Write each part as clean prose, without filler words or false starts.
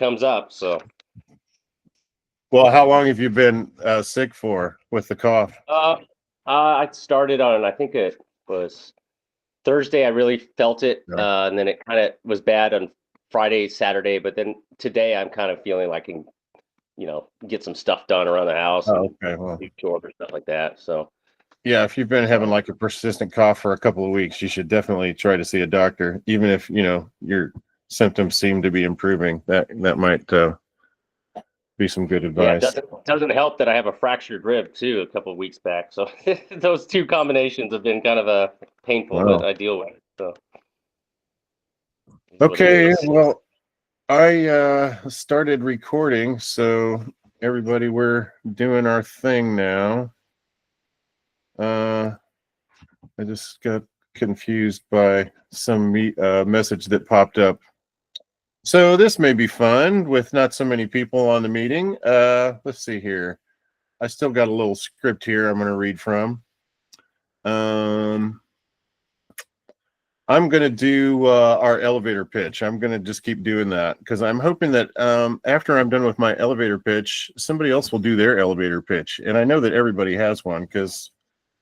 comes up. So, Well, how long have you been sick for with the cough? I started on, I think it was Thursday. I really felt it, No. and then it kind of was bad on Friday, Saturday. But then today, I'm kind of feeling like I can, get some stuff done around the house and Oh, okay. Well, do chores or stuff like that. So, yeah, if you've been having like a persistent cough for a couple of weeks, you should definitely try to see a doctor, even if your symptoms seem to be improving. That might be some good yeah, it advice. doesn't help that I have a fractured rib too a couple of weeks back. So those two combinations have been kind of painful, but Wow. I deal with it. So is what it Okay. is. Well, I started recording, so everybody, we're doing our thing now. I just got confused by some message that popped up. So this may be fun with not so many people on the meeting. Let's see here. I still got a little script here I'm going to read from. I'm going to do our elevator pitch. I'm going to just keep doing that because I'm hoping that after I'm done with my elevator pitch, somebody else will do their elevator pitch. And I know that everybody has one because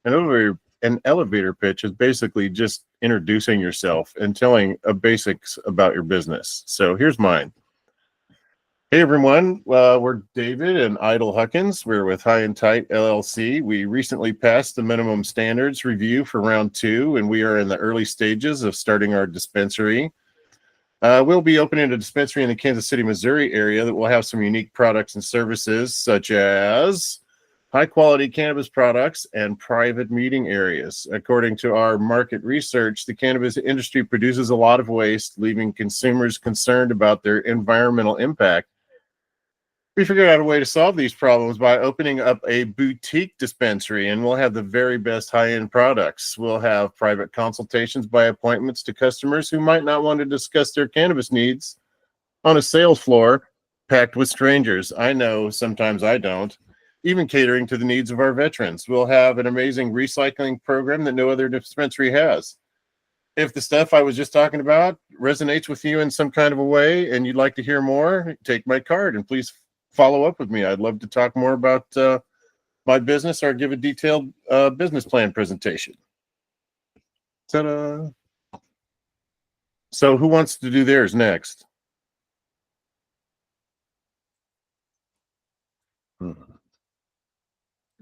an elevator pitch is basically just introducing yourself and telling basics about your business. So here's mine. Hey everyone, we're David and Idle Huckins. We're with Tight LLC. We recently passed the minimum standards review for round 2, and we are in the early stages of starting our dispensary. We'll be opening a dispensary in the Kansas City, Missouri area that will have some unique products and services such as high-quality cannabis products and private meeting areas. According to our market research, the cannabis industry produces a lot of waste, leaving consumers concerned about their environmental impact. We figured out a way to solve these problems by opening up a boutique dispensary, and we'll have the very best high-end products. We'll have private consultations by appointments to customers who might not want to discuss their cannabis needs on a sales floor packed with strangers. I know sometimes I don't. Even catering to the needs of our veterans. We'll have an amazing recycling program that no other dispensary has. If the stuff I was just talking about resonates with you in some kind of a way and you'd like to hear more, take my card and please follow up with me. I'd love to talk more about my business or give a detailed business plan presentation. Ta-da! So who wants to do theirs next?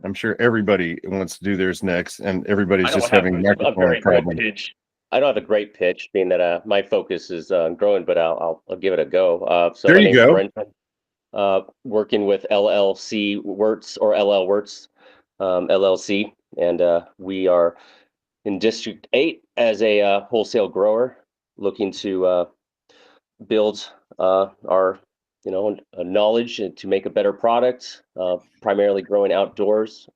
I'm sure everybody wants to do theirs next, and everybody's just having microphone problems. Pitch. I don't have a great pitch, being that my focus is growing, but I'll give it a go. So There my you name's go. Brenton, working with LLC Wirtz or LL Wirtz LLC, and we are in District 8 as a wholesale grower, looking to build our knowledge and to make a better product, primarily growing outdoors,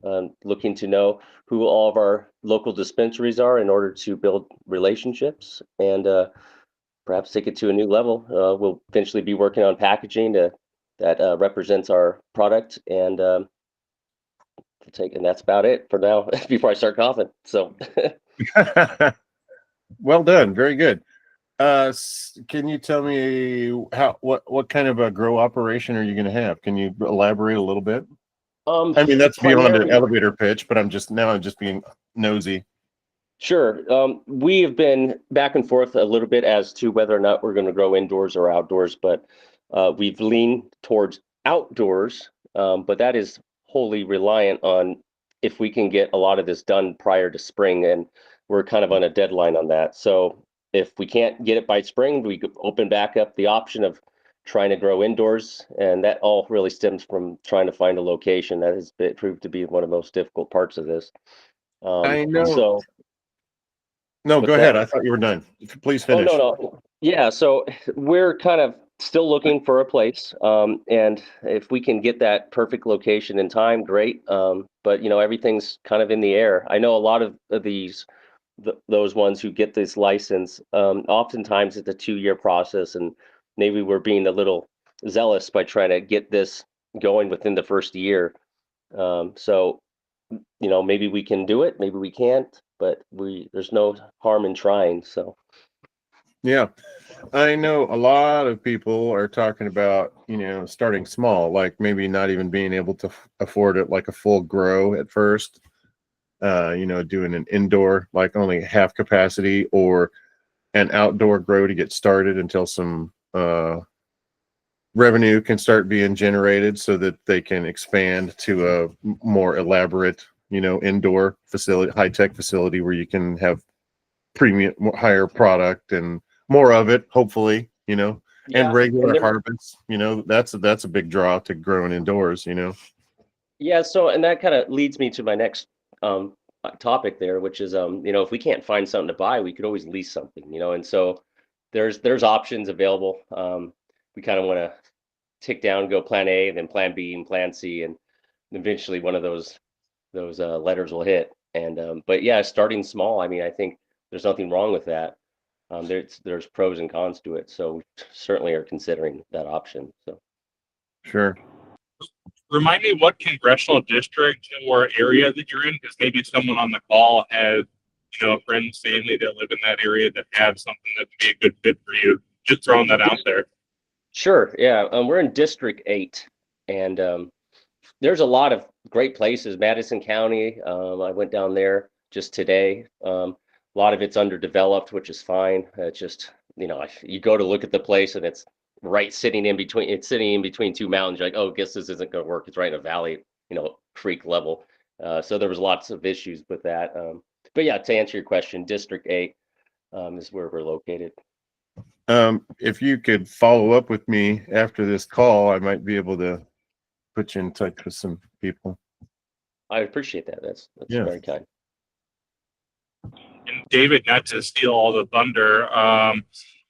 looking to know who all of our local dispensaries are in order to build relationships and perhaps take it to a new level. We'll eventually be working on packaging that represents our product, and and that's about it for now before I start coughing. So Well done, very good. Can you tell me what kind of a grow operation are you going to have? Can you elaborate a little bit? I mean, that's beyond an primarily, elevator pitch, but I'm just being nosy. sure. We have been back and forth a little bit as to whether or not we're going to grow indoors or outdoors, but we've leaned towards outdoors. But that is wholly reliant on if we can get a lot of this done prior to spring, and we're kind of on a deadline on that. So if we can't get it by spring, we could open back up the option of trying to grow indoors, and that all really stems from trying to find a location. That has proved to be one of the most difficult parts of this. I know. So No, what's go ahead. that? I thought you were done. Please Oh, no, finish. no. Yeah, so we're kind of still looking for a place. And if we can get that perfect location in time, great. But everything's kind of in the air. I know a lot of those ones who get this license, oftentimes it's a 2-year process, and maybe we're being a little zealous by trying to get this going within the first year. So maybe we can do it, maybe we can't, but there's no harm in trying. So Yeah. I know a lot of people are talking about, starting small, like maybe not even being able to afford it like a full grow at first, doing an indoor, like only half capacity, or an outdoor grow to get started until some revenue can start being generated so that they can expand to a more elaborate, indoor facility, high-tech facility where you can have premium, higher product and more of it, hopefully, and Yeah, and regular there, harvests. That's a big draw to growing indoors. yeah. So, and that kind of leads me to my next topic there, which is if we can't find something to buy, we could always lease something, and so there's options available. We kind of want to tick down, go plan A, then plan B and plan C, and eventually one of those letters will hit. And but yeah, starting small. I mean, I think there's nothing wrong with that. There's pros and cons to it, so we certainly are considering that option. So Sure. Remind me what congressional district or area that you're in, because maybe someone on the call has, friends, family that live in that area that have something that would be a good fit for you. Just throwing that out there. sure, yeah, we're in District 8, and there's a lot of great places. Madison County, I went down there just today. A lot of it's underdeveloped, which is fine. It's just, you go to look at the place and it's sitting in between. It's sitting in between two mountains. You're like, oh, guess this isn't going to work. It's right in a valley, creek level. So there was lots of issues with that. But yeah, to answer your question, District 8 is where we're located. If you could follow up with me after this call, I might be able to put you in touch with some people. I appreciate that. That's Yeah. very kind. And David, not to steal all the thunder,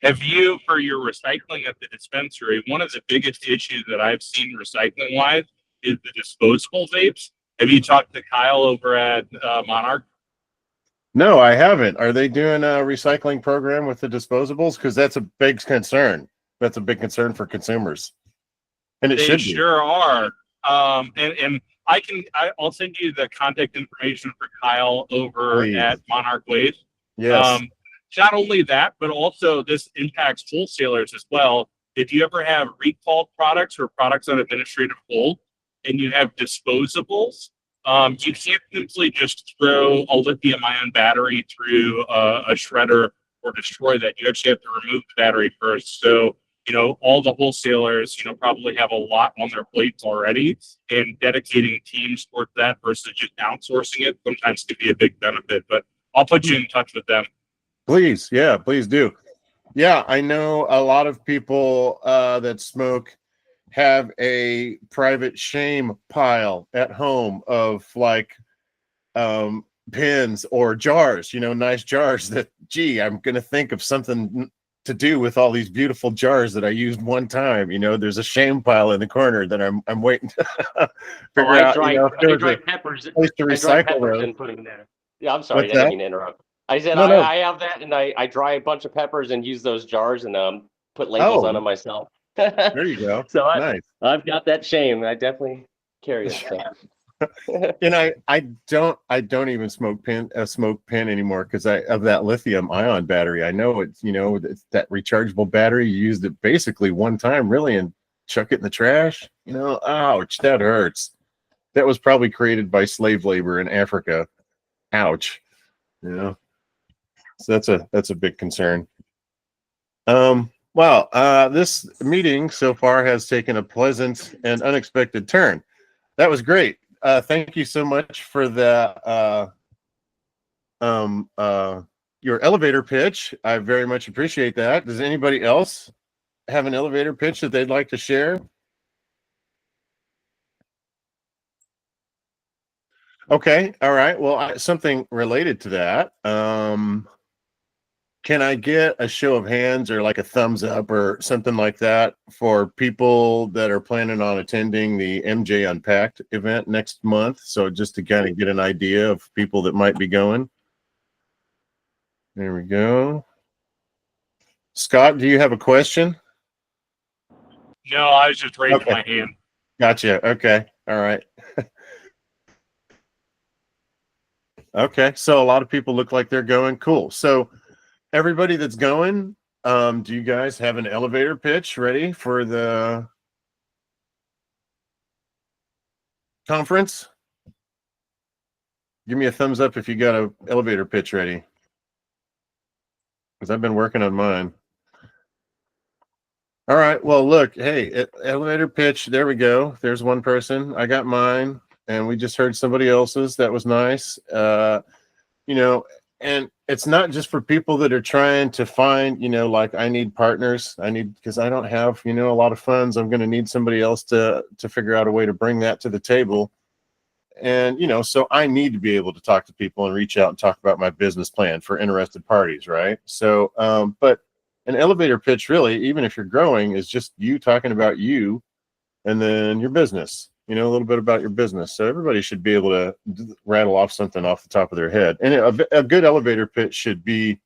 have you, for your recycling at the dispensary, one of the biggest issues that I've seen recycling wise is the disposable vapes. Have you talked to Kyle over at Monarch? No, I haven't. Are they doing a recycling program with the disposables? Because that's a big concern. That's a big concern for consumers, and it They should be. sure are. And I'll send you the contact information for Kyle over Please. at Monarch Waste. Yes. Not only that, but also this impacts wholesalers as well. If you ever have recalled products or products on administrative hold and you have disposables, you can't simply just throw a lithium ion battery through a shredder or destroy that. You actually have to remove the battery first. So, all the wholesalers, probably have a lot on their plates already, and dedicating teams towards that versus just outsourcing it sometimes could be a big benefit. But I'll put you in touch with them. Please. Yeah, please do. Yeah, I know a lot of people that smoke have a private shame pile at home of like pins or jars, nice jars that, gee, I'm going to think of something to do with all these beautiful jars that I used one time. There's a shame pile in the corner that I'm waiting to figure out. I dry peppers. Place to recycle And put them there. Yeah, I'm sorry. What's I didn't that? mean to interrupt. I said No. I have that, and I dry a bunch of peppers and use those jars and put labels on them myself. There you go. So Nice. I've got that shame. I definitely carry it. So. And I don't even smoke pen anymore because of that lithium ion battery. I know it's that rechargeable battery. You used it basically one time, really, and chuck it in the trash. Ouch, that hurts. That was probably created by slave labor in Africa. Ouch. So that's a big concern. Well, this meeting so far has taken a pleasant and unexpected turn. That was great. Thank you so much for the your elevator pitch. I very much appreciate that. Does anybody else have an elevator pitch that they'd like to share? Okay, all right. Well, something related to that. Can I get a show of hands or like a thumbs up or something like that for people that are planning on attending the MJ Unpacked event next month? So just to kind of get an idea of people that might be going. There we go. Scott, do you have a question? No, I was just raising my hand. Gotcha. Okay. All right. Okay. So a lot of people look like they're going. Cool. So everybody that's going, Do you guys have an elevator pitch ready for the conference? Give me a thumbs up if you got an elevator pitch ready, because I've been working on mine. All right. Well, look, hey, elevator pitch. There we go. There's one person. I got mine, and we just heard somebody else's. That was nice. You know, and it's not just for people that are trying to find, like I need partners. Because I don't have, a lot of funds. I'm going to need somebody else to figure out a way to bring that to the table. And, so I need to be able to talk to people and reach out and talk about my business plan for interested parties. Right. So, but an elevator pitch, really, even if you're growing, is just you talking about you and then your business, a little bit about your business. So everybody should be able to rattle off something off the top of their head. And a good elevator pitch should be,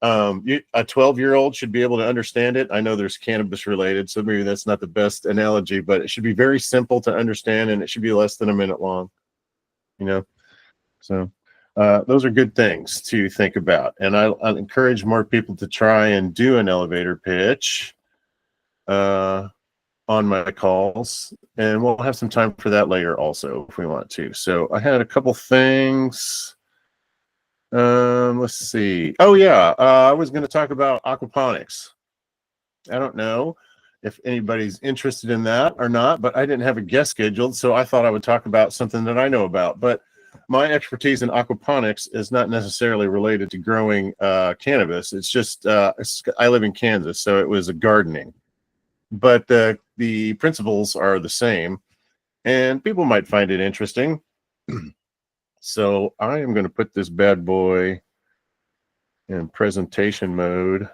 a 12-year-old should be able to understand it. I know there's cannabis related, so maybe that's not the best analogy, but it should be very simple to understand, and it should be less than a minute long, So those are good things to think about. And I'll encourage more people to try and do an elevator pitch on my calls, and we'll have some time for that later also if we want to. So I had a couple things. Let's see. Oh yeah, I was going to talk about aquaponics. I don't know if anybody's interested in that or not, but I didn't have a guest scheduled, so I thought I would talk about something that I know about. But my expertise in aquaponics is not necessarily related to growing cannabis. It's just I live in Kansas, so it was a gardening. But the principles are the same, and people might find it interesting. So I am going to put this bad boy in presentation mode.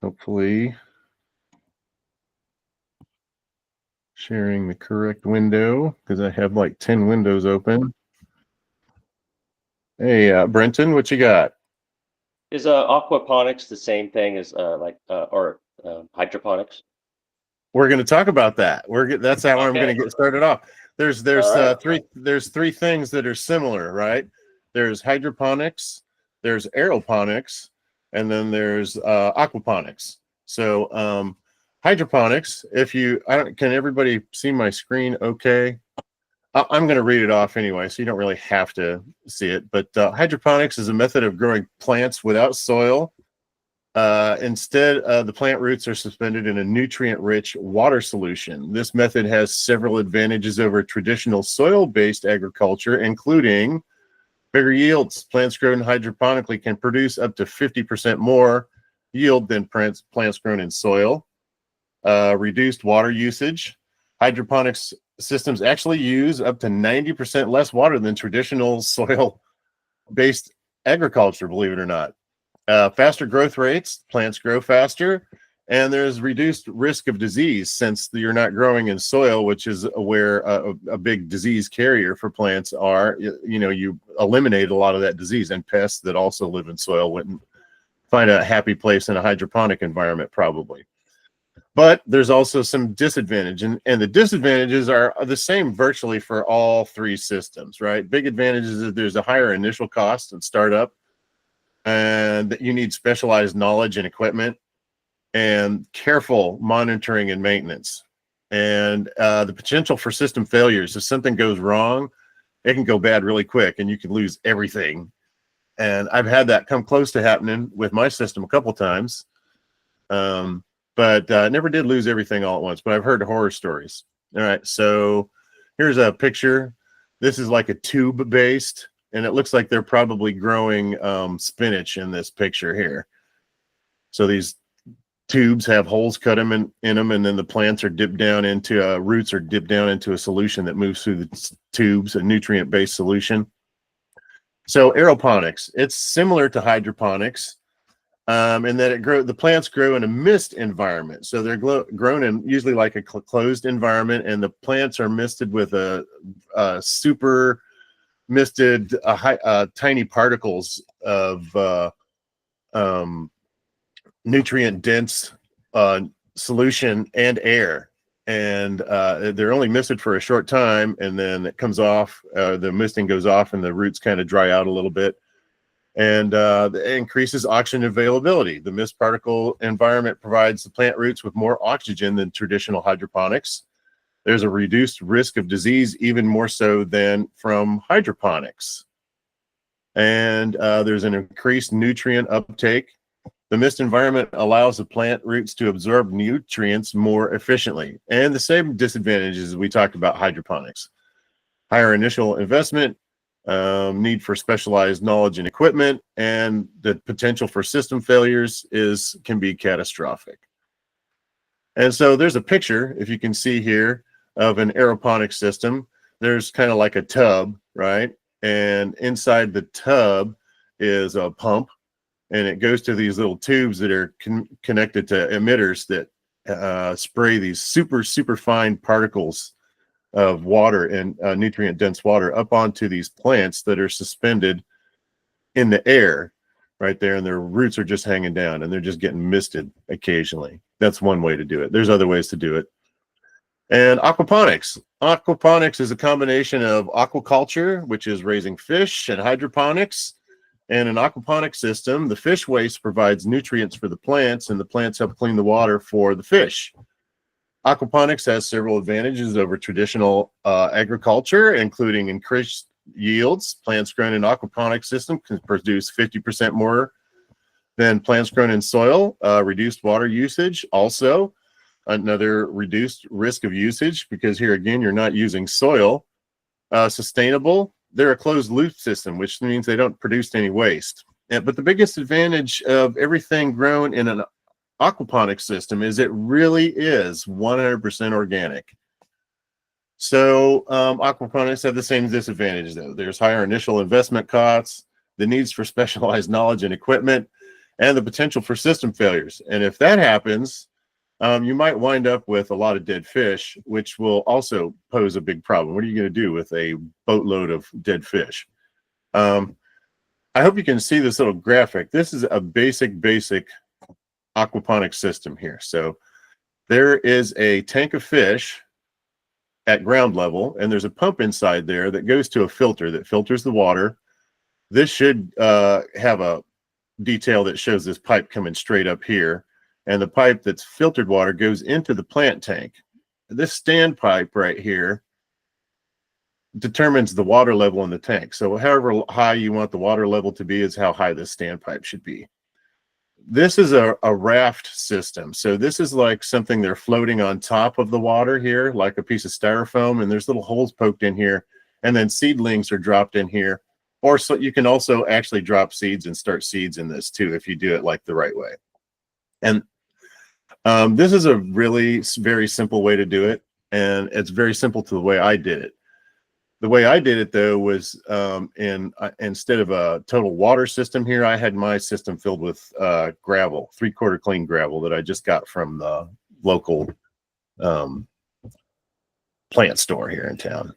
Hopefully sharing the correct window, because I have like 10 windows open. Hey, Brenton, what you got? Is aquaponics the same thing as hydroponics? We're going to talk about that. That's how I'm Okay. going to get started off. There's All right. three things that are similar, right? There's hydroponics, there's aeroponics, and then there's aquaponics. So hydroponics, can everybody see my screen okay? I'm going to read it off anyway, so you don't really have to see it. But hydroponics is a method of growing plants without soil. Instead, the plant roots are suspended in a nutrient-rich water solution. This method has several advantages over traditional soil-based agriculture, including bigger yields. Plants grown hydroponically can produce up to 50% more yield than plants grown in soil. Reduced water usage. Hydroponics systems actually use up to 90% less water than traditional soil-based agriculture, believe it or not. Faster growth rates, plants grow faster, and there's reduced risk of disease since you're not growing in soil, which is where a big disease carrier for plants are. You eliminate a lot of that disease, and pests that also live in soil wouldn't find a happy place in a hydroponic environment probably. But there's also some disadvantage, and the disadvantages are the same virtually for all three systems, right? Big advantages is that there's a higher initial cost and startup, and that you need specialized knowledge and equipment and careful monitoring and maintenance. And the potential for system failures. If something goes wrong, it can go bad really quick and you can lose everything. And I've had that come close to happening with my system a couple times. But never did lose everything all at once, but I've heard horror stories. All right, so here's a picture. This is like a tube based, and it looks like they're probably growing spinach in this picture here. So these tubes have holes cut them in them, and then the plants are dipped down into roots are dipped down into a solution that moves through the tubes, a nutrient-based solution. So aeroponics, it's similar to hydroponics in that the plants grow in a mist environment. So they're grown in usually like a closed environment, and the plants are misted with a super misted tiny particles of nutrient dense solution and air, and they're only misted for a short time, and then it comes off, the misting goes off and the roots kind of dry out a little bit, And it increases oxygen availability. The mist particle environment provides the plant roots with more oxygen than traditional hydroponics. There's a reduced risk of disease, even more so than from hydroponics. And there's an increased nutrient uptake. The mist environment allows the plant roots to absorb nutrients more efficiently. And the same disadvantages we talked about hydroponics. Higher initial investment, need for specialized knowledge and equipment, and the potential for system failures can be catastrophic. And so there's a picture, if you can see here, of an aeroponic system. There's kind of like a tub, right? And inside the tub is a pump, and it goes to these little tubes that are connected to emitters that spray these super fine particles of water and nutrient dense water up onto these plants that are suspended in the air right there, and their roots are just hanging down and they're just getting misted occasionally. That's one way to do it. There's other ways to do it. And aquaponics is a combination of aquaculture, which is raising fish, and hydroponics. And an aquaponic system, the fish waste provides nutrients for the plants, and the plants help clean the water for the fish. Aquaponics has several advantages over traditional agriculture, including increased yields. Plants grown in aquaponic system can produce 50% more than plants grown in soil. Reduced water usage, also another reduced risk of usage, because here again, you're not using soil. Sustainable, they're a closed loop system, which means they don't produce any waste. But the biggest advantage of everything grown in an aquaponics system is it really is 100% organic. So aquaponics have the same disadvantages though. There's higher initial investment costs, the needs for specialized knowledge and equipment, and the potential for system failures. And if that happens, you might wind up with a lot of dead fish, which will also pose a big problem. What are you going to do with a boatload of dead fish? I hope you can see this little graphic. This is a basic aquaponics system here. So there is a tank of fish at ground level, and there's a pump inside there that goes to a filter that filters the water. This should have a detail that shows this pipe coming straight up here, and the pipe that's filtered water goes into the plant tank. This standpipe right here determines the water level in the tank. So however high you want the water level to be is how high this standpipe should be. This is a raft system. So this is like something they're floating on top of the water here, like a piece of styrofoam, and there's little holes poked in here, and then seedlings are dropped in here. Or so you can also actually drop seeds and start seeds in this too, if you do it like the right way. And this is a really very simple way to do it, and it's very simple to the way I did it. The way I did it, though, was instead of a total water system here, I had my system filled with gravel, 3/4 clean gravel that I just got from the local plant store here in town.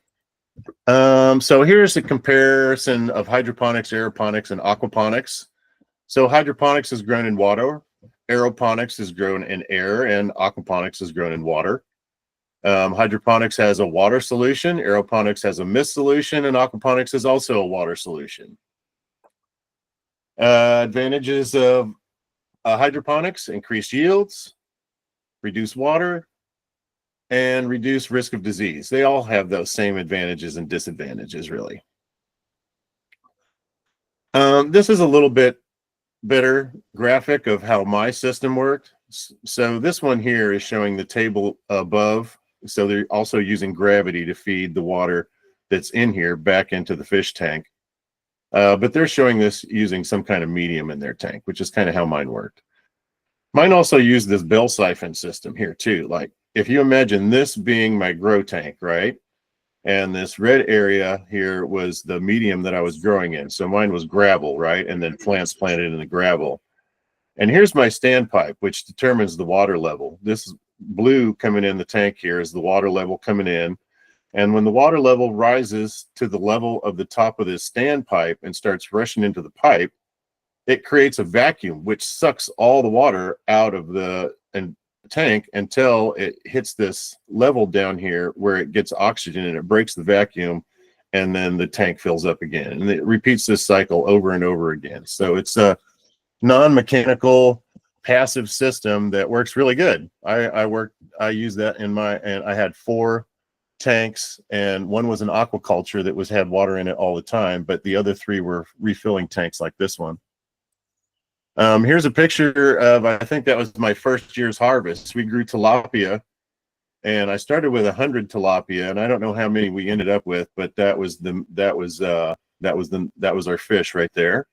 So here's a comparison of hydroponics, aeroponics, and aquaponics. So hydroponics is grown in water, aeroponics is grown in air, and aquaponics is grown in water. Hydroponics has a water solution, aeroponics has a mist solution, and aquaponics is also a water solution. Advantages of hydroponics: increased yields, reduce water, and reduce risk of disease. They all have those same advantages and disadvantages, really. This is a little bit better graphic of how my system worked. So this one here is showing the table above. So they're also using gravity to feed the water that's in here back into the fish tank. But they're showing this using some kind of medium in their tank, which is kind of how mine worked. Mine also used this bell siphon system here too. Like if you imagine this being my grow tank, right? And this red area here was the medium that I was growing in. So mine was gravel, right? And then plants planted in the gravel. And here's my standpipe, which determines the water level. This blue coming in the tank here is the water level coming in. And when the water level rises to the level of the top of this standpipe and starts rushing into the pipe, it creates a vacuum, which sucks all the water out of the tank until it hits this level down here where it gets oxygen and it breaks the vacuum and then the tank fills up again, and it repeats this cycle over and over again. So it's a non-mechanical passive system that works really good. I use that and I had 4 tanks, and one was an aquaculture that had water in it all the time, but the other 3 were refilling tanks like this one. Here's a picture of, I think that was my first year's harvest. We grew tilapia, and I started with 100 tilapia, and I don't know how many we ended up with, but that was our fish right there.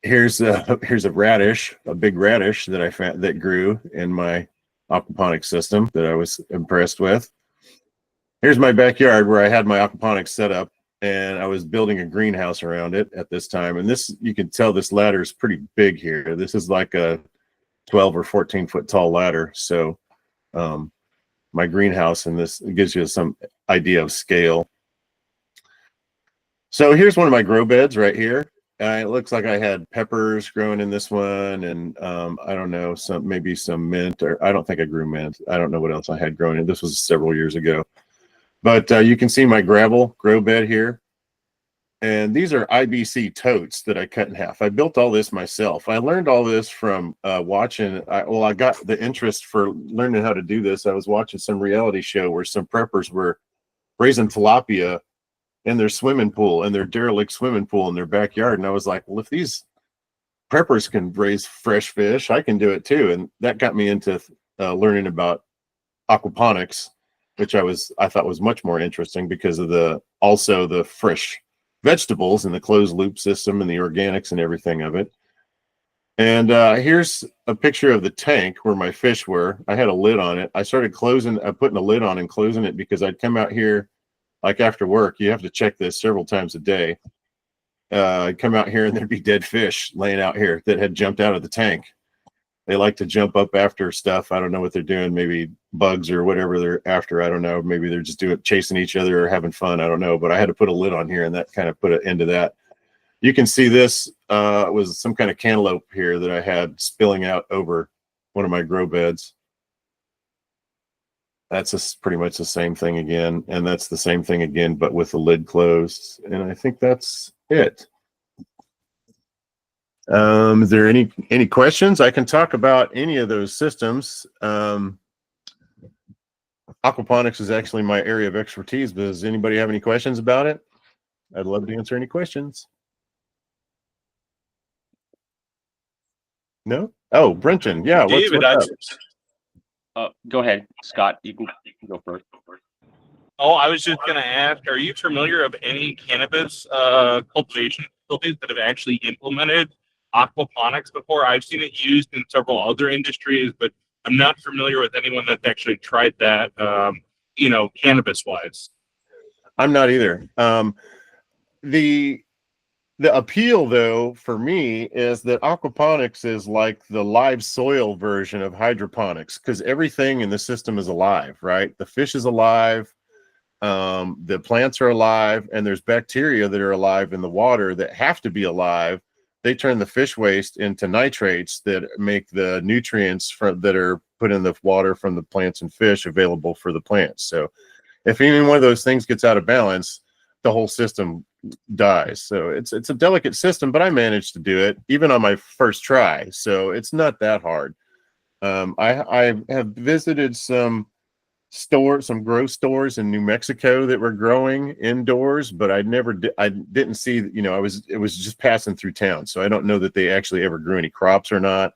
Here's a radish, a big radish that I found that grew in my aquaponics system that I was impressed with. Here's my backyard where I had my aquaponics set up, and I was building a greenhouse around it at this time. And this, you can tell this ladder is pretty big here. This is like a 12 or 14 foot tall ladder. So my greenhouse, and this gives you some idea of scale. So here's one of my grow beds right here. It looks like I had peppers growing in this one, and I don't know, maybe some mint, or I don't think I grew mint. I don't know what else I had growing in. This was several years ago. But you can see my gravel grow bed here. And these are IBC totes that I cut in half. I built all this myself. I learned all this from watching. I got the interest for learning how to do this. I was watching some reality show where some preppers were raising tilapia in their swimming pool, in their derelict swimming pool in their backyard. And I was like, well, if these preppers can raise fresh fish, I can do it too. And that got me into learning about aquaponics, which I thought was much more interesting because of also the fresh vegetables and the closed loop system and the organics and everything of it. And here's a picture of the tank where my fish were. I had a lid on it. I started putting a lid on and closing it because I'd come out here, like after work, you have to check this several times a day. I'd come out here and there'd be dead fish laying out here that had jumped out of the tank. They like to jump up after stuff. I don't know what they're doing, maybe bugs or whatever they're after. I don't know. Maybe they're just chasing each other or having fun. I don't know. But I had to put a lid on here, and that kind of put an end to that. You can see this was some kind of cantaloupe here that I had spilling out over one of my grow beds. That's pretty much the same thing again. And that's the same thing again, but with the lid closed. And I think that's it. Is there any questions? I can talk about any of those systems. Aquaponics is actually my area of expertise, but does anybody have any questions about it? I'd love to answer any questions. No? Oh, Brenton. Yeah. David, go ahead, Scott. You can go first. Oh, I was just going to ask, are you familiar of any cannabis cultivation facilities that have actually implemented aquaponics before? I've seen it used in several other industries, but I'm not familiar with anyone that's actually tried that, cannabis wise. I'm not either. The appeal, though, for me is that aquaponics is like the live soil version of hydroponics, because everything in the system is alive, right? The fish is alive, the plants are alive, and there's bacteria that are alive in the water that have to be alive. They turn the fish waste into nitrates that make the nutrients that are put in the water from the plants and fish available for the plants. So if any one of those things gets out of balance, the whole system dies. So it's a delicate system, but I managed to do it even on my first try. So it's not that hard. I have visited some grow stores in New Mexico that were growing indoors, but I didn't see, it was just passing through town. So I don't know that they actually ever grew any crops or not,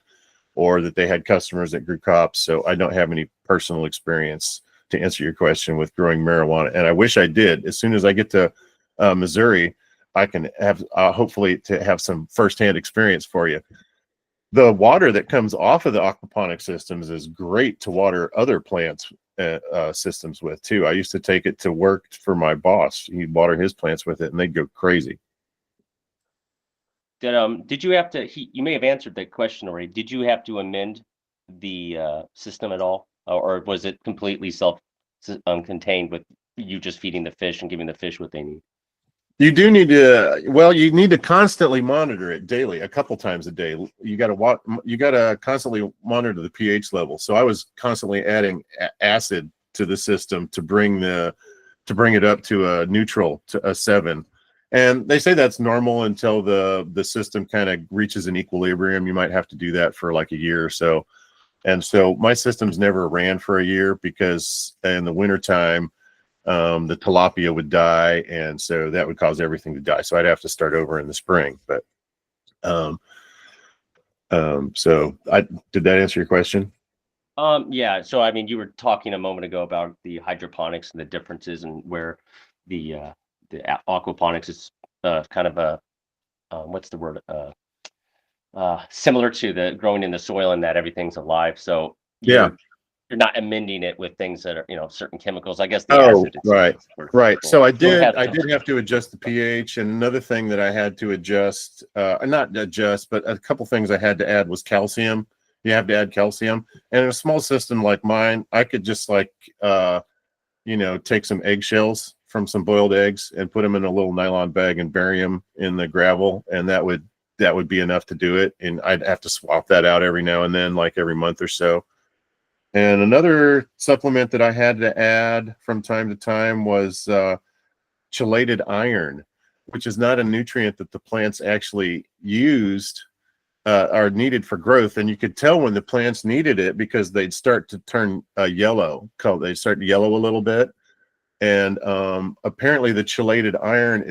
or that they had customers that grew crops. So I don't have any personal experience to answer your question with growing marijuana. And I wish I did. As soon as I get to Missouri, I can have hopefully to have some firsthand experience for you. The water that comes off of the aquaponic systems is great to water other plants systems with too. I used to take it to work for my boss. He'd water his plants with it, and they'd go crazy. Did you have to? You may have answered that question already. Did you have to amend the system at all, or was it completely self-contained with you just feeding the fish and giving the fish what they need? You do need to. Well, you need to constantly monitor it daily, a couple times a day. You got to constantly monitor the pH level. So I was constantly adding acid to the system to bring it up to a neutral, to a 7. And they say that's normal until the system kind of reaches an equilibrium. You might have to do that for like a year or so. And so my systems never ran for a year because in the wintertime, the tilapia would die, and so that would cause everything to die. So I'd have to start over in the spring. But so did that answer your question? Yeah. So I mean, you were talking a moment ago about the hydroponics and the differences, and where the aquaponics is kind of a what's the word? Similar to the growing in the soil, and that everything's alive. So Yeah. you're not amending it with things that are certain chemicals. I guess the Oh, acid. right. Sort of Right. control. So I So it did has have to adjust the pH, and another thing that I had to adjust, not adjust, but a couple things I had to add was calcium. You have to add calcium. And in a small system like mine, I could just take some eggshells from some boiled eggs and put them in a little nylon bag and bury them in the gravel, and that would be enough to do it. And I'd have to swap that out every now and then, like every month or so. And another supplement that I had to add from time to time was chelated iron, which is not a nutrient that the plants actually used or needed for growth. And you could tell when the plants needed it because they'd start to turn yellow. They'd start to yellow a little bit. And apparently the chelated iron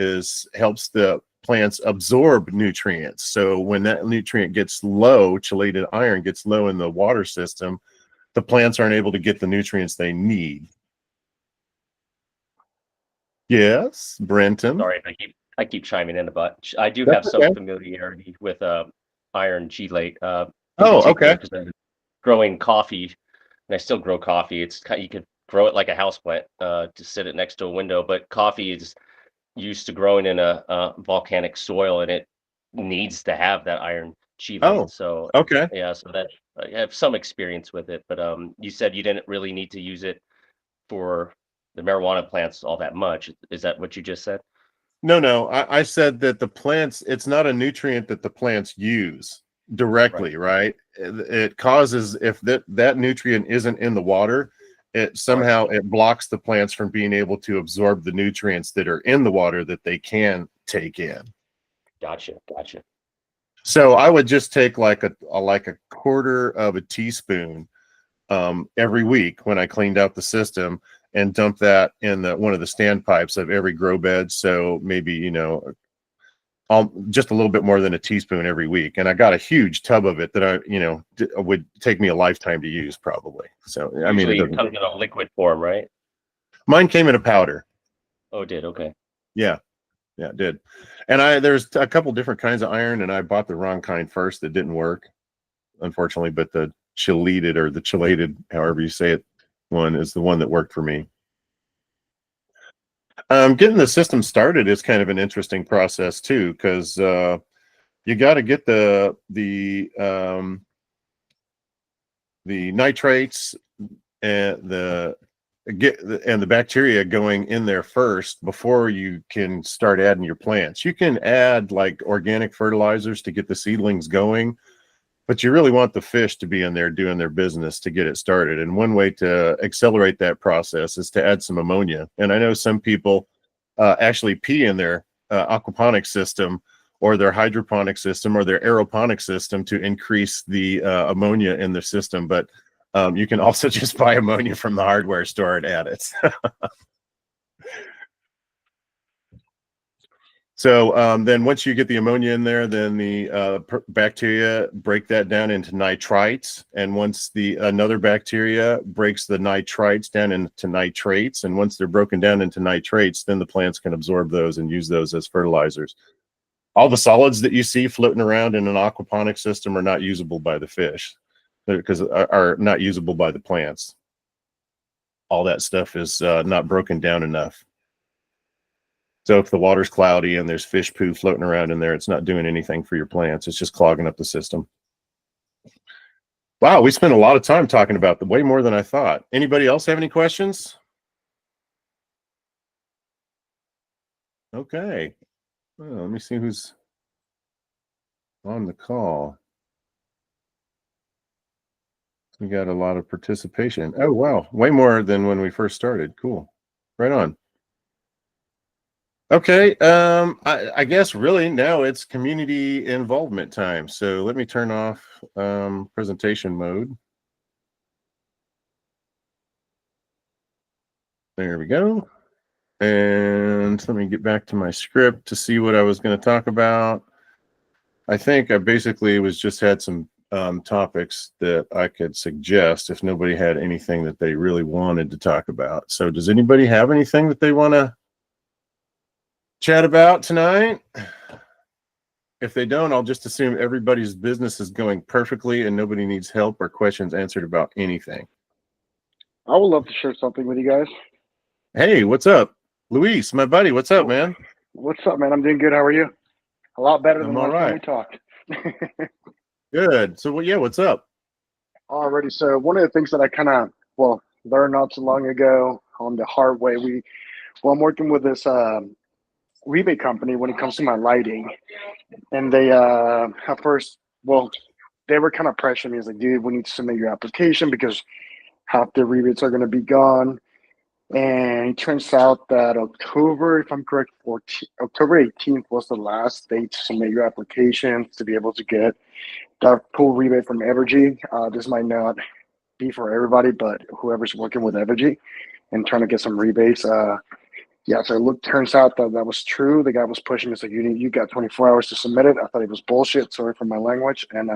helps the plants absorb nutrients. So when that nutrient gets low, chelated iron gets low in the water system, the plants aren't able to get the nutrients they need. Yes, Brenton. Sorry, I keep chiming in, but I do have That's some okay. familiarity with iron chelate in Oh, particular, okay. because I'm growing coffee, and I still grow coffee. You could grow it like a houseplant, to sit it next to a window, but coffee is used to growing in a volcanic soil, and it needs to have that iron chelate. Oh, So okay. yeah, so that I have some experience with it, but you said you didn't really need to use it for the marijuana plants all that much. Is that what you just said? No. I said that it's not a nutrient that the plants use Right. directly, right? It causes, if that nutrient isn't in the water, it Right. somehow it blocks the plants from being able to absorb the nutrients that are in the water that they can take in. Gotcha. Gotcha. So I would just take like a quarter of a teaspoon every week when I cleaned out the system, and dump that in one of the standpipes of every grow bed. So maybe, just a little bit more than a teaspoon every week. And I got a huge tub of it that would take me a lifetime to use probably. So, I mean, Usually it comes in a liquid form, right? mine came in a powder. Oh, it did. Okay. Yeah. Yeah, it did. And there's a couple different kinds of iron, and I bought the wrong kind first that didn't work, unfortunately, but the chelated, however you say it, one is the one that worked for me. Getting the system started is kind of an interesting process too, because you got to get the nitrates and the bacteria going in there first before you can start adding your plants. You can add like organic fertilizers to get the seedlings going, but you really want the fish to be in there doing their business to get it started. And one way to accelerate that process is to add some ammonia. And I know some people actually pee in their aquaponics system or their hydroponic system or their aeroponic system to increase the ammonia in the system. But you can also just buy ammonia from the hardware store and add it. So then once you get the ammonia in there, then the bacteria break that down into nitrites. And once another bacteria breaks the nitrites down into nitrates, and once they're broken down into nitrates, then the plants can absorb those and use those as fertilizers. All the solids that you see floating around in an aquaponic system are not usable by the fish, because are not usable by the plants. All that stuff is not broken down enough. So if the water's cloudy and there's fish poo floating around in there, it's not doing anything for your plants. It's just clogging up the system. Wow, we spent a lot of time talking about way more than I thought. Anybody else have any questions? Okay. Well, let me see who's on the call. We got a lot of participation. Oh, wow. Way more than when we first started. Cool. Right on. Okay. I guess really now it's community involvement time. So let me turn off presentation mode. There we go. And let me get back to my script to see what I was going to talk about. I think I basically had some topics that I could suggest if nobody had anything that they really wanted to talk about. So does anybody have anything that they want to chat about tonight? If they don't, I'll just assume everybody's business is going perfectly and nobody needs help or questions answered about anything. I would love to share something with you guys. Hey, what's up? Luis, my buddy, what's up, man? What's up, man? I'm doing good. How are you? A lot better than I'm all last time we right. talked. Good. So, yeah, what's up? Alrighty. So one of the things that I kind of learned not so long ago on the hard way, I'm working with this rebate company when it comes to my lighting, and they at first they were kind of pressuring me. It's like, dude, we need to submit your application because half the rebates are going to be gone. And it turns out that October, if I'm correct, October 18th was the last date to submit your application to be able to get that full rebate from Evergy. This might not be for everybody, but whoever's working with Evergy and trying to get some rebates. So turns out that that was true. The guy was pushing me, so you got 24 hours to submit it. I thought it was bullshit. Sorry for my language. And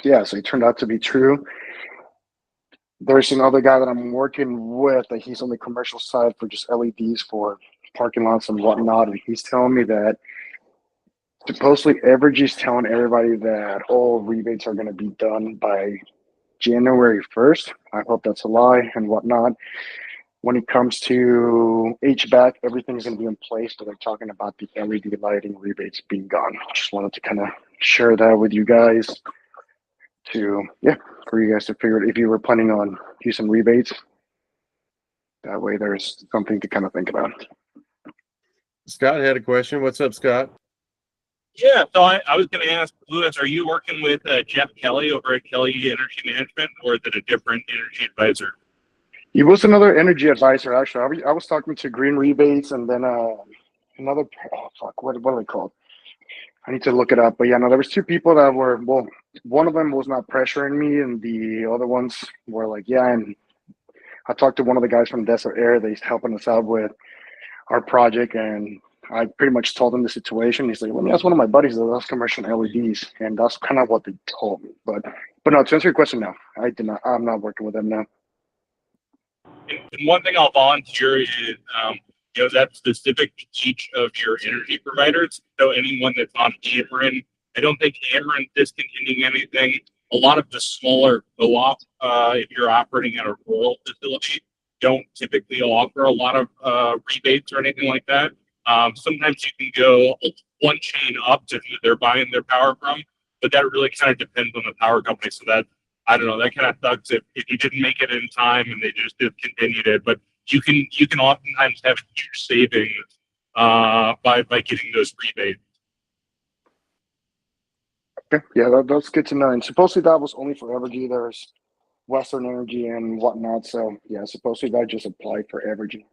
so it turned out to be true. There's another guy that I'm working with that he's on the commercial side for just LEDs for parking lots and whatnot. And he's telling me that supposedly Evergy's telling everybody that all rebates are going to be done by January 1st. I hope that's a lie and whatnot. When it comes to HVAC, everything's going to be in place, but they're talking about the LED lighting rebates being gone. Just wanted to kind of share that with you guys for you guys to figure out if you were planning on using rebates. That way there's something to kind of think about. Scott had a question. What's up, Scott? Yeah, so I was going to ask, Lewis, are you working with Jeff Kelly over at Kelly Energy Management, or is it a different energy advisor? He was another energy advisor, actually. I was talking to Green Rebates and then another, what are they called? I need to look it up. But yeah, no, there was two people that were, one of them was not pressuring me, and the other ones were like, yeah. And I talked to one of the guys from Desert Air that he's helping us out with our project, and I pretty much told him the situation. He's like, let me ask one of my buddies that does commercial LEDs, and that's kind of what they told me. But no, to answer your question, no, I'm not working with them now. And one thing I'll volunteer is, that's specific to each of your energy providers. So anyone that's on Ameren, I don't think Ameren's discontinuing anything. A lot of the smaller co-op, if you're operating at a rural facility, don't typically offer a lot of rebates or anything like that. Sometimes you can go one chain up to who they're buying their power from, but that really kind of depends on the power company. So that, I don't know, that kind of sucks if you didn't make it in time and they just discontinued it. But you can oftentimes have huge savings by getting those rebates. Okay, yeah, that's good to know. And supposedly that was only for Evergy. There's Western Energy and whatnot. So yeah, supposedly that just applied for Evergy.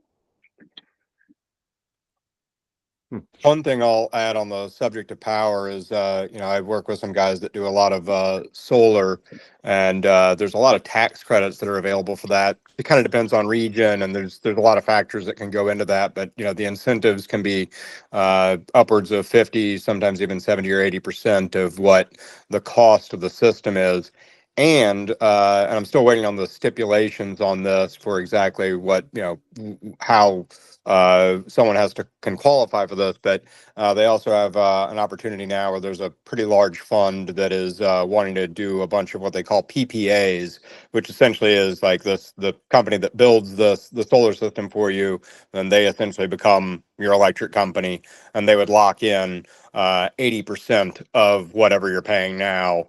One thing I'll add on the subject of power is, I work with some guys that do a lot of solar, and there's a lot of tax credits that are available for that. It kind of depends on region, and there's a lot of factors that can go into that. But the incentives can be upwards of 50, sometimes even 70 or 80% of what the cost of the system is. And I'm still waiting on the stipulations on this for exactly what how someone can qualify for this, but they also have an opportunity now where there's a pretty large fund that is wanting to do a bunch of what they call PPAs, which essentially is like the company that builds the solar system for you, and they essentially become your electric company, and they would lock in 80% of whatever you're paying now,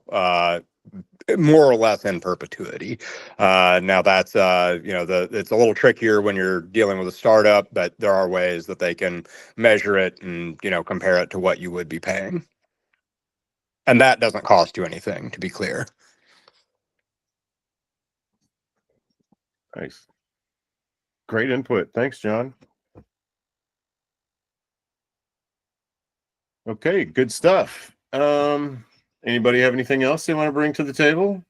more or less in perpetuity. Now that's it's a little trickier when you're dealing with a startup, but there are ways that they can measure it and compare it to what you would be paying. And that doesn't cost you anything, to be clear. Nice. Great input. Thanks, John. Okay, good stuff. Anybody have anything else they want to bring to the table?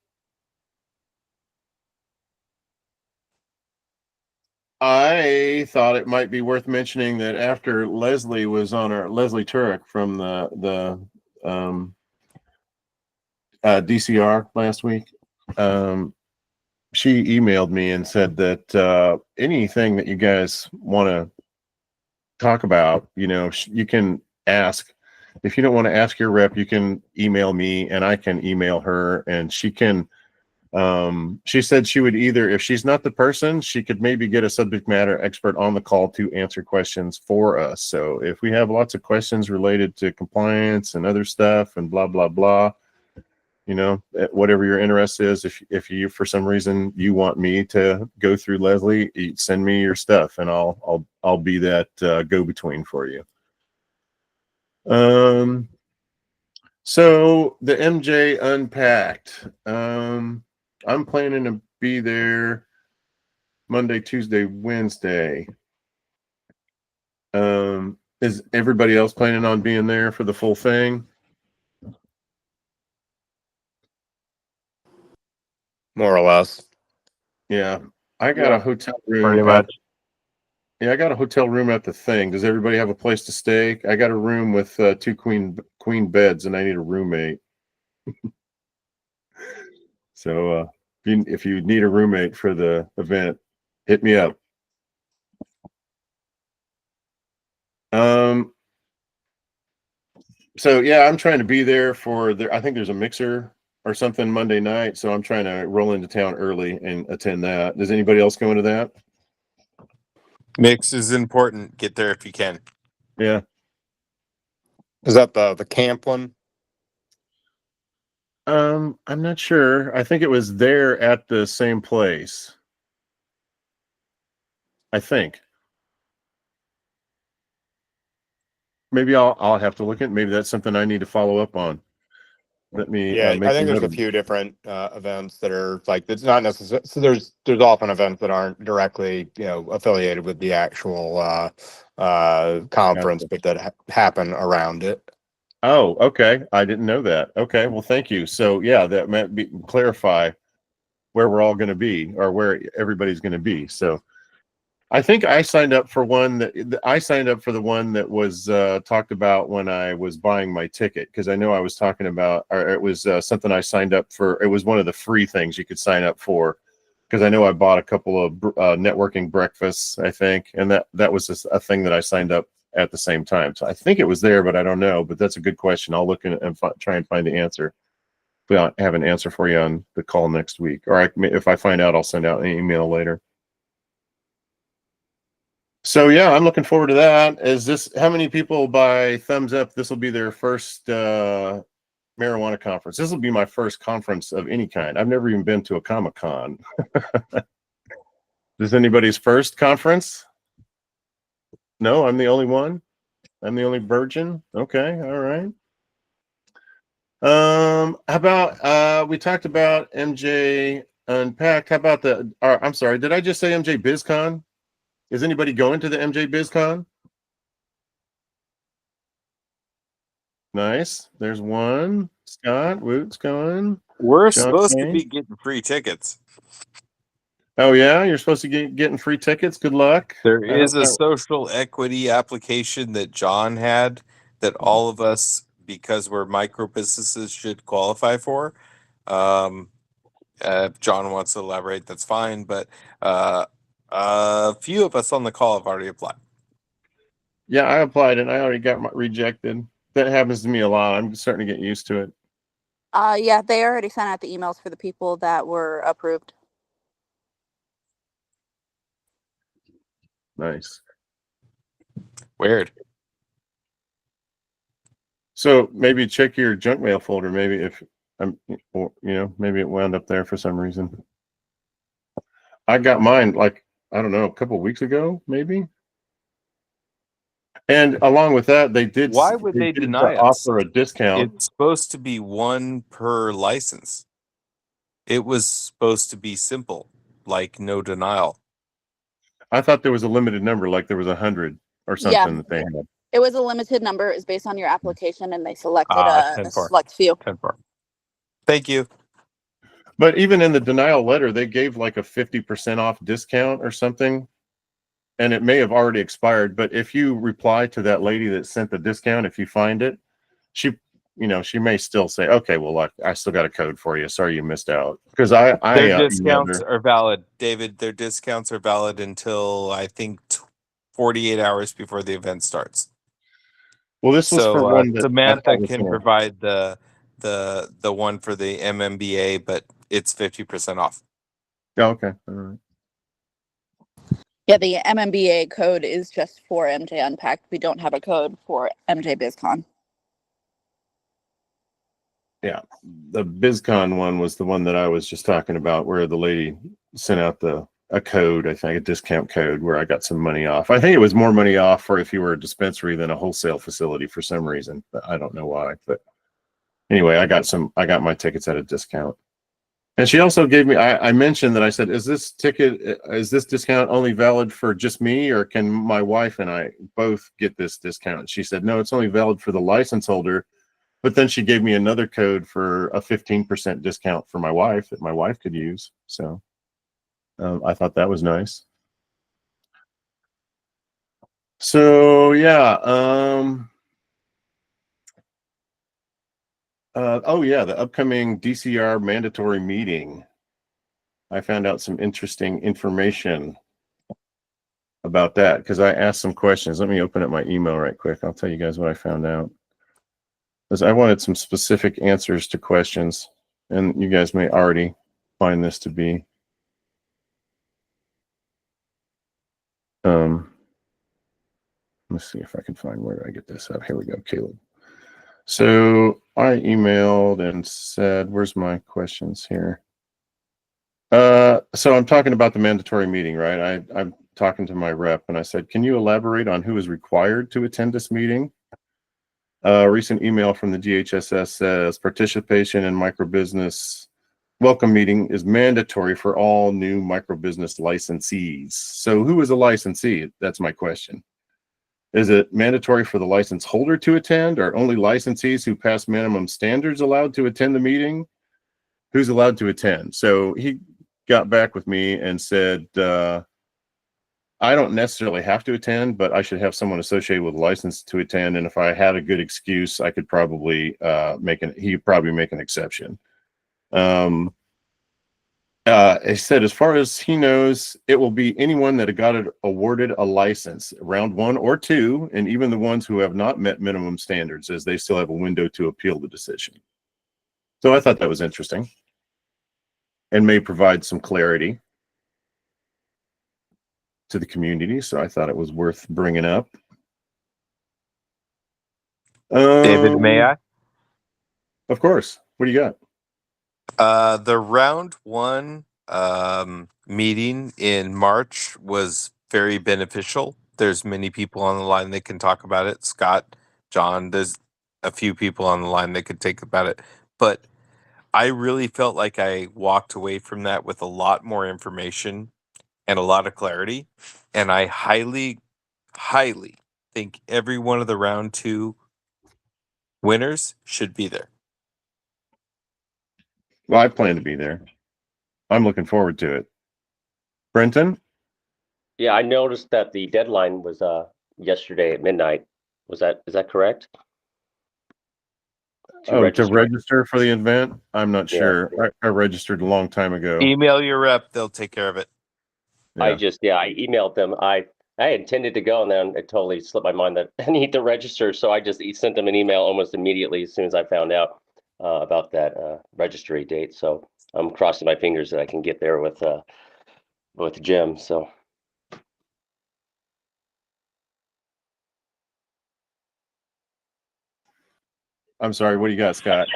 I thought it might be worth mentioning that after Leslie was on Leslie Turek from the DCR last week, she emailed me and said that anything that you guys want to talk about, you can ask. If you don't want to ask your rep, you can email me and I can email her, and she can. She said she would either, if she's not the person, she could maybe get a subject matter expert on the call to answer questions for us. So if we have lots of questions related to compliance and other stuff and blah, blah, blah, whatever your interest is, if you, for some reason, you want me to go through Leslie, send me your stuff and I'll be that go-between for you. So the MJ Unpacked, I'm planning to be there Monday, Tuesday, Wednesday. Is everybody else planning on being there for the full thing? More or less. Yeah. I got a hotel room. Pretty much. Yeah, I got a hotel room at the thing. Does everybody have a place to stay? I got a room with 2 queen beds, and I need a roommate. So if you need a roommate for the event, hit me up. So yeah, I'm trying to be there I think there's a mixer or something Monday night, so I'm trying to roll into town early and attend that. Does anybody else go into that? Mix is important. Get there if you can. Yeah. Is that the camp one? I'm not sure. I think it was there at the same place. I think. Maybe I'll have to look at. Maybe that's something I need to follow up on. Let me. Yeah, make I think there's a few different events that are like, it's not necessarily. So there's often events that aren't directly affiliated with the actual conference, Gotcha. but that happen around it. Oh, okay. I didn't know that. Okay, well, thank you. So yeah, that might clarify where we're all going to be or where everybody's going to be. So I think I signed up for one the one that was talked about when I was buying my ticket, because I know I was talking about, or it was something I signed up for. It was one of the free things you could sign up for, because I know I bought a couple of networking breakfasts, I think, and that was a thing that I signed up at the same time. So I think it was there, but I don't know. But that's a good question. I'll look and try and find the answer. If I have an answer for you on the call next week, or if I find out, I'll send out an email later. So yeah, I'm looking forward to that. How many people by thumbs up, this will be their first marijuana conference? This will be my first conference of any kind. I've never even been to a Comic-Con. Is anybody's first conference? No, I'm the only one. I'm the only virgin. Okay, all right. How about we talked about MJ Unpacked. How about I'm sorry, did I just say MJ BizCon? Is anybody going to the MJ BizCon? Nice. There's one. Scott Woot's going. We're John supposed to Kane. be getting free tickets. Oh yeah, you're supposed to getting free tickets. Good luck. There I hope is a that- social equity application that John had that all of us, because we're micro businesses, should qualify for. If John wants to elaborate, that's fine. But a few of us on the call have already applied. Yeah, I applied and I already got rejected. That happens to me a lot. I'm starting to get used to it. Yeah, they already sent out the emails for the people that were approved. Nice. Weird. So maybe check your junk mail folder. Maybe if maybe it wound up there for some reason. I got mine I don't know, a couple of weeks ago, maybe. And along with that, they did. Why would they deny us? Offer a discount? It's supposed to be one per license. It was supposed to be simple. like no denial. I thought there was a limited number, like there was 100 or something Yeah. that they had. It was a limited number. It was based on your application, and they selected a 10-4. select few. 10-4. Thank you. But even in the denial letter, they gave like a 50% off discount or something. And it may have already expired, but if you reply to that lady that sent the discount, if you find it, she may still say, okay, well, I still got a code for you. Sorry you missed out. Because Their emailed discounts her. are valid, David. Their discounts are valid until I think 48 hours before the event starts. Well, this was for one that I Samantha thought was can gonna- provide the one for the MMBA, but it's 50% off. Oh, okay. All right. Yeah, the MMBA code is just for MJ Unpacked. We don't have a code for MJ BizCon. Yeah, the BizCon one was the one that I was just talking about, where the lady sent out a code, I think a discount code, where I got some money off. I think it was more money off for if you were a dispensary than a wholesale facility for some reason. But I don't know why. But anyway, I got my tickets at a discount. And she also gave me, I mentioned that I said, is this discount only valid for just me, or can my wife and I both get this discount? She said, no, it's only valid for the license holder. But then she gave me another code for a 15% discount for my wife that my wife could use. So I thought that was nice. So yeah. The upcoming DCR mandatory meeting. I found out some interesting information about that because I asked some questions. Let me open up my email right quick. I'll tell you guys what I found out. Because I wanted some specific answers to questions, and you guys may already find this to be. Let's see if I can find, where did I get this up? Here we go, Caleb. So I emailed and said, where's my questions here? So I'm talking about the mandatory meeting, right? I'm talking to my rep and I said, can you elaborate on who is required to attend this meeting? A recent email from the DHSS says participation in microbusiness welcome meeting is mandatory for all new microbusiness licensees. So who is a licensee? That's my question. Is it mandatory for the license holder to attend, or only licensees who pass minimum standards allowed to attend the meeting? Who's allowed to attend? So he got back with me and said, I don't necessarily have to attend, but I should have someone associated with a license to attend. And if I had a good excuse, I could probably he'd probably make an exception. He said, as far as he knows, it will be anyone that got awarded a license, round 1 or 2, and even the ones who have not met minimum standards, as they still have a window to appeal the decision. So I thought that was interesting and may provide some clarity to the community. So I thought it was worth bringing up. David, may I? Of course. What do you got? The round 1 meeting in March was very beneficial. There's many people on the line that can talk about it. Scott, John, there's a few people on the line that could take about it. But I really felt like I walked away from that with a lot more information and a lot of clarity. And I highly, highly think every one of the round 2 winners should be there. Well, I plan to be there. I'm looking forward to it. Brenton? Yeah, I noticed that the deadline was yesterday at midnight. Is that correct? To register for the event? I'm not Yeah. sure. I registered a long time ago. Email your rep, they'll take care of it. Yeah. I emailed them. I intended to go, and then it totally slipped my mind that I need to register. So I just sent them an email almost immediately as soon as I found out about that registry date. So I'm crossing my fingers that I can get there with Jim. So. I'm sorry. What do you got, Scott?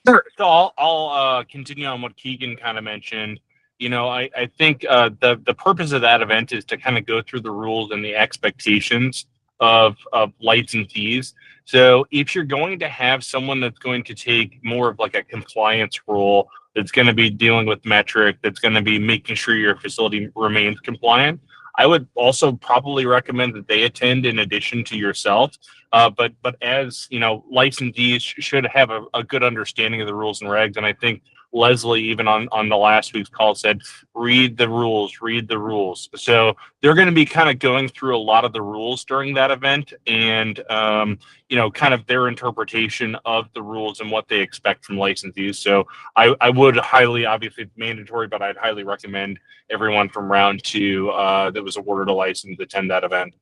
Sure. So I'll continue on what Keegan kind of mentioned. I think the purpose of that event is to kind of go through the rules and the expectations of licensees. So if you're going to have someone that's going to take more of like a compliance role that's going to be dealing with metric, that's going to be making sure your facility remains compliant. I would also probably recommend that they attend in addition to yourself. But as you know, licensees should have a good understanding of the rules and regs. And I think Leslie, even on the last week's call, said, read the rules, read the rules. So they're going to be kind of going through a lot of the rules during that event, and kind of their interpretation of the rules and what they expect from licensees. So I would highly, obviously it's mandatory, but I'd highly recommend everyone from round 2 that was awarded a license attend that event.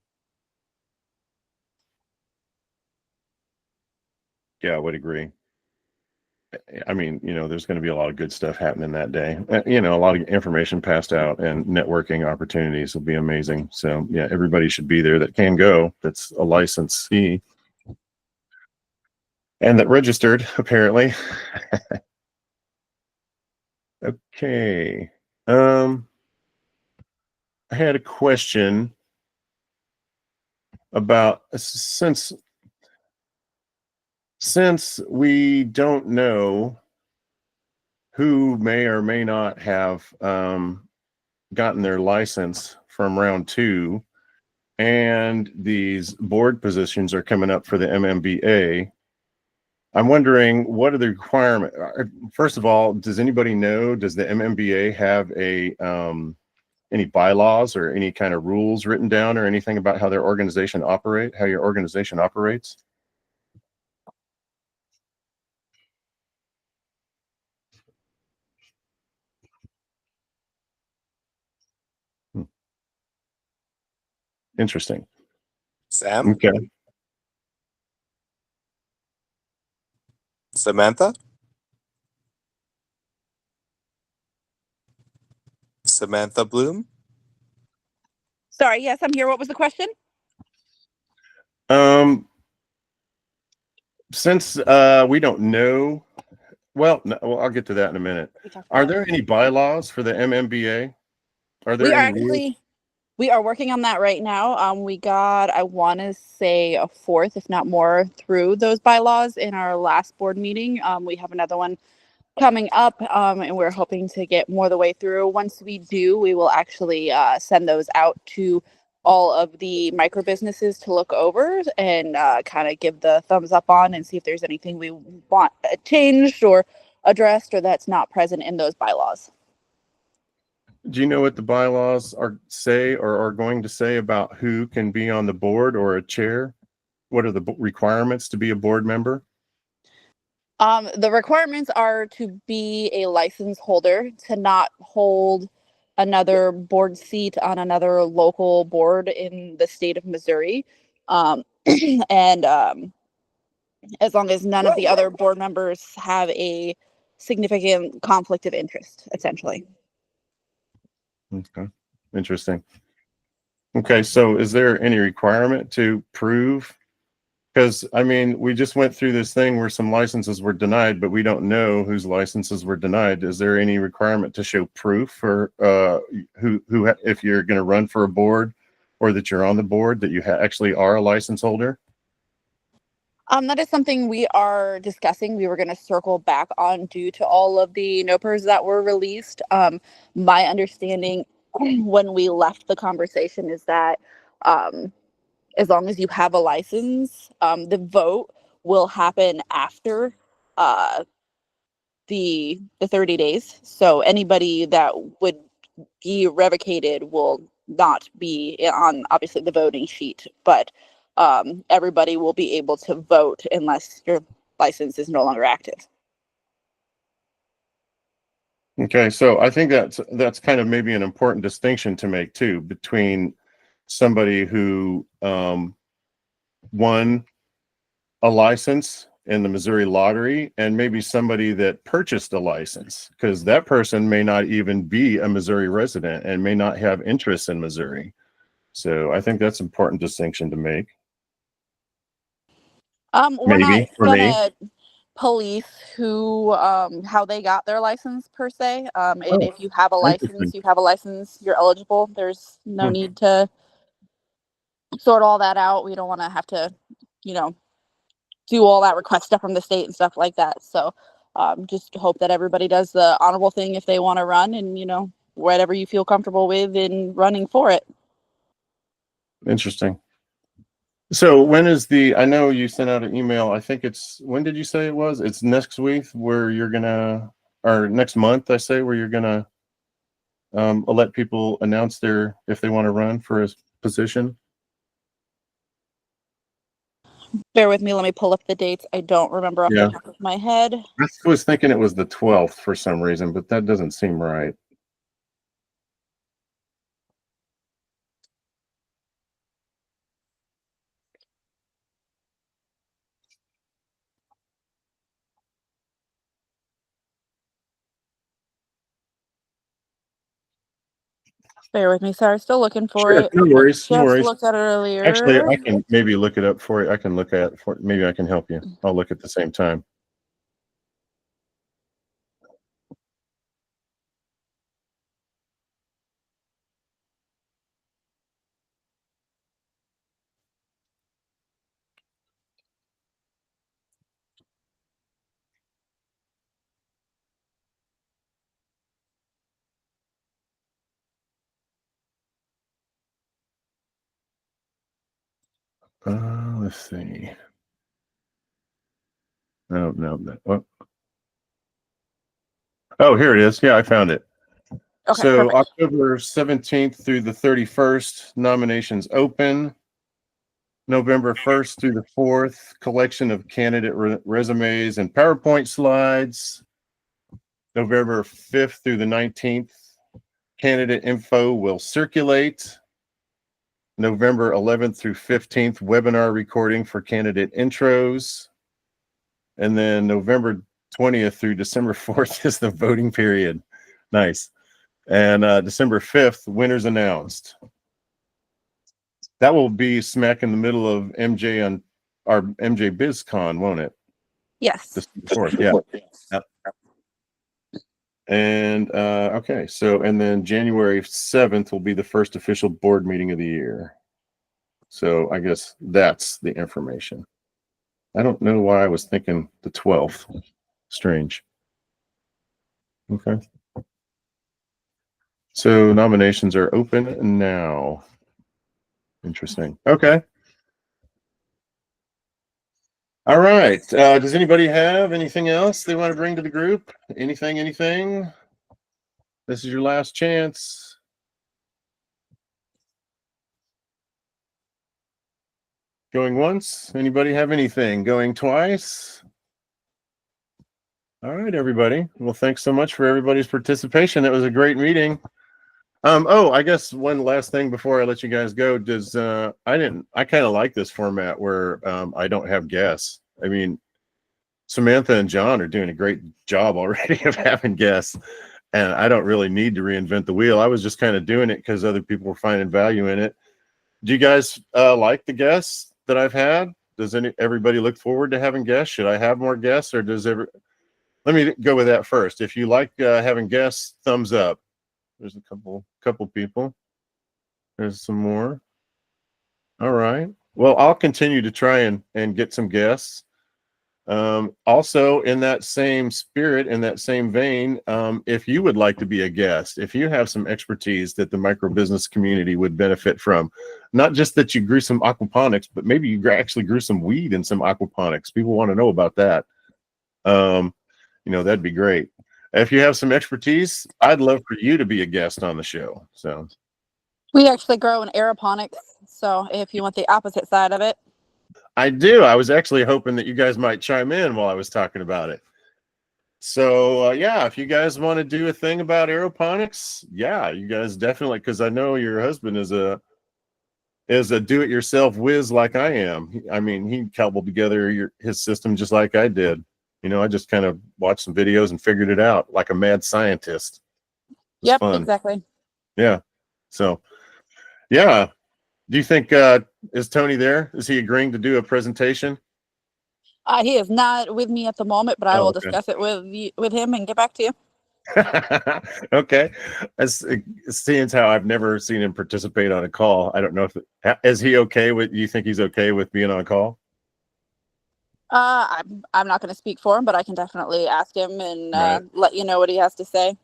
Yeah, I would agree. I mean, there's going to be a lot of good stuff happening that day. A lot of information passed out, and networking opportunities will be amazing. So yeah, everybody should be there that can go. That's a licensee and that registered, apparently. Okay. I had a question about since we don't know who may or may not have gotten their license from round 2, and these board positions are coming up for the MMBA. I'm wondering, what are the requirements? First of all, does anybody know, does the MMBA have any bylaws or any kind of rules written down or anything about how your organization operates? Interesting. Sam? Okay. Samantha? Samantha Bloom? Sorry, yes, I'm here. What was the question? Since we don't know, well, I'll get to that in a minute. Are there any bylaws for the MMBA? Are there any rules? We are working on that right now. We got, I want to say, a fourth, if not more, through those bylaws in our last board meeting. We have another one coming up, and we're hoping to get more the way through. Once we do, we will actually send those out to all of the micro businesses to look over and kind of give the thumbs up on and see if there's anything we want changed or addressed or that's not present in those bylaws. Do you know what the bylaws are going to say about who can be on the board or a chair? What are the requirements to be a board member? The requirements are to be a license holder, to not hold another board seat on another local board in the state of Missouri. And as long as none of the other board members have a significant conflict of interest, essentially. Okay, interesting. Okay, so is there any requirement to prove? Because I mean, we just went through this thing where some licenses were denied, but we don't know whose licenses were denied. Is there any requirement to show proof for who if you're going to run for a board or that you're on the board, that you actually are a license holder? That is something we are discussing. We were going to circle back on due to all of the NOPRs that were released. My understanding when we left the conversation is that as long as you have a license, the vote will happen after the 30 days. So anybody that would be revocated will not be on, obviously, the voting sheet, but everybody will be able to vote unless your license is no longer active. Okay, so I think that's kind of maybe an important distinction to make too, between somebody who won a license in the Missouri lottery and maybe somebody that purchased a license, because that person may not even be a Missouri resident and may not have interests in Missouri. So I think that's an important distinction to make. We're Maybe not for me. gonna police who how they got their license per se. And if you have a license, you have a license, you're eligible. There's no need to sort all that out. We don't want to have to, do all that request stuff from the state and stuff like that. So Just hope that everybody does the honorable thing if they want to run, and whatever you feel comfortable with in running for it. Interesting. So when is I know you sent out an email. I think when did you say it was? It's next week where you're gonna, or next month, I say, where you're gonna let people announce if they want to run for a position. Bear with me. Let me pull up the dates. I don't remember off the top of my head. I was thinking it was the 12th for some reason, but that doesn't seem right. Bear with me. Sorry, still looking for Sure, it. no worries, no Just worries. looked at it earlier. Actually, I can maybe look it up for you. I can look at it for maybe I can help you. I'll look at the same time. Let's see. No. Oh, here it is. Yeah, I found it. Okay, So perfect. October 17th through the 31st, nominations open. November 1st through the 4th, collection of candidate resumes and PowerPoint slides. November 5th through the 19th, candidate info will circulate. November 11th through 15th, webinar recording for candidate intros. And then November 20th through December 4th is the voting period. Nice. And December 5th, winners announced. That will be smack in the middle of MJ on our MJ BizCon, won't it? Yes. December 4th, yeah. Yep. And okay, so and then January 7th will be the first official board meeting of the year. So I guess that's the information. I don't know why I was thinking the 12th. Strange. Okay. So nominations are open now. Interesting. Okay. All right. Does anybody have anything else they want to bring to the group? Anything? This is your last chance. Going once? Anybody have anything? Going twice? All right, everybody. Well, thanks so much for everybody's participation. That was a great meeting. I guess one last thing before I let you guys go. I kind of like this format where I don't have guests. I mean, Samantha and John are doing a great job already of having guests, and I don't really need to reinvent the wheel. I was just kind of doing it because other people were finding value in it. Do you guys like the guests that I've had? Does everybody look forward to having guests? Should I have more guests, or let me go with that first. If you like having guests, thumbs up. There's a couple people. There's some more. All right. Well, I'll continue to try and get some guests. Also, in that same spirit, in that same vein, if you would like to be a guest, if you have some expertise that the micro business community would benefit from, not just that you grew some aquaponics, but maybe you actually grew some weed in some aquaponics. People want to know about that. That'd be great. If you have some expertise, I'd love for you to be a guest on the show. So we actually grow in aeroponics. So if you want the opposite side of it. I do. I was actually hoping that you guys might chime in while I was talking about it. So yeah, if you guys want to do a thing about aeroponics, yeah, you guys definitely, because I know your husband is a do-it-yourself whiz like I am. I mean, he cobbled together his system just like I did. I just kind of watched some videos and figured it out like a mad scientist. It's Yep, fun. exactly. Yeah. So, yeah. Do you think is Tony there? Is he agreeing to do a presentation? He is not with me at the moment, but I will okay. discuss it with him and get back to you. Okay. Seeing how I've never seen him participate on a call, I don't know if is he okay with? You think he's okay with being on a call? I'm not going to speak for him, but I can definitely ask him and Right. let you know what he has to say.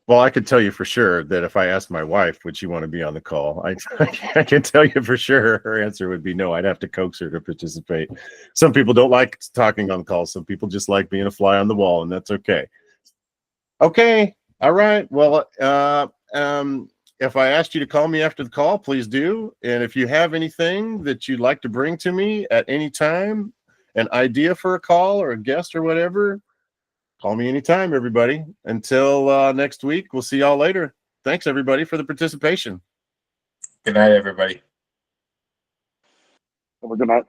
Well, I could tell you for sure that if I asked my wife, would she want to be on the call? I can tell you for sure her answer would be no. I'd have to coax her to participate. Some people don't like talking on calls. Some people just like being a fly on the wall, and that's okay. Okay. All right. Well, if I asked you to call me after the call, please do. And if you have anything that you'd like to bring to me at any time, an idea for a call or a guest or whatever, call me anytime, everybody. Until next week, we'll see y'all later. Thanks, everybody, for the participation. Good night, everybody. Have a good night.